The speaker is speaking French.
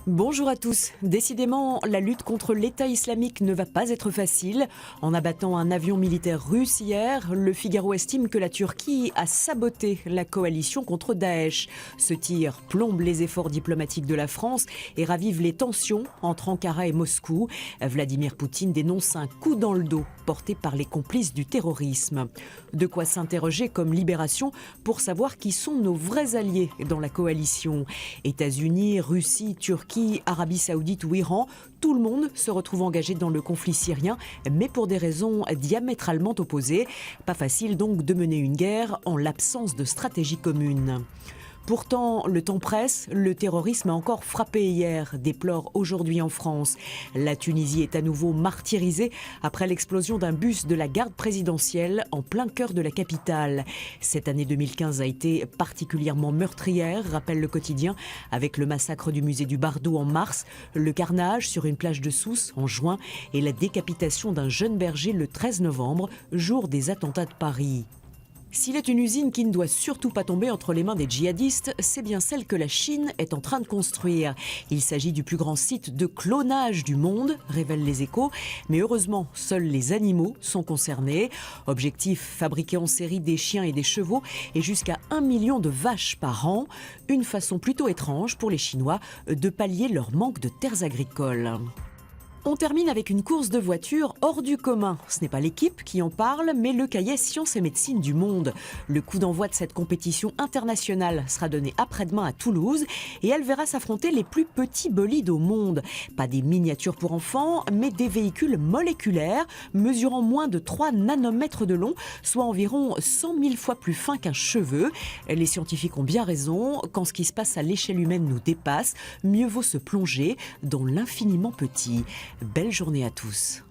Bonjour à tous. Décidément, la lutte contre l'État islamique ne va pas être facile. En abattant un avion militaire russe hier, le Figaro estime que la Turquie a saboté la coalition contre Daesh. Ce tir plombe les efforts diplomatiques de la France et ravive les tensions entre Ankara et Moscou. Vladimir Poutine dénonce un coup dans le dos porté par les complices du terrorisme. De quoi s'interroger comme Libération pour savoir qui sont nos vrais alliés dans la coalition. États-Unis, Russie, Turquie, Arabie Saoudite ou Iran, tout le monde se retrouve engagé dans le conflit syrien, mais pour des raisons diamétralement opposées. Pas facile donc de mener une guerre en l'absence de stratégie commune. Pourtant, le temps presse, le terrorisme a encore frappé hier, déplore aujourd'hui en France. La Tunisie est à nouveau martyrisée après l'explosion d'un bus de la garde présidentielle en plein cœur de la capitale. Cette année 2015 a été particulièrement meurtrière, rappelle le quotidien, avec le massacre du musée du Bardo en mars, le carnage sur une plage de Sousse en juin et la décapitation d'un jeune berger le 13 novembre, jour des attentats de Paris. S'il est une usine qui ne doit surtout pas tomber entre les mains des djihadistes, c'est bien celle que la Chine est en train de construire. Il s'agit du plus grand site de clonage du monde, révèlent les Échos. Mais heureusement, seuls les animaux sont concernés. Objectif, fabriquer en série des chiens et des chevaux et jusqu'à 1 million de vaches par an. Une façon plutôt étrange pour les Chinois de pallier leur manque de terres agricoles. On termine avec une course de voitures hors du commun. Ce n'est pas l'équipe qui en parle, mais le cahier Sciences et Médecine du Monde. Le coup d'envoi de cette compétition internationale sera donné après-demain à Toulouse et elle verra s'affronter les plus petits bolides au monde. Pas des miniatures pour enfants, mais des véhicules moléculaires mesurant moins de 3 nanomètres de long, soit environ 100 000 fois plus fin qu'un cheveu. Les scientifiques ont bien raison, quand ce qui se passe à l'échelle humaine nous dépasse, mieux vaut se plonger dans l'infiniment petit. Belle journée à tous.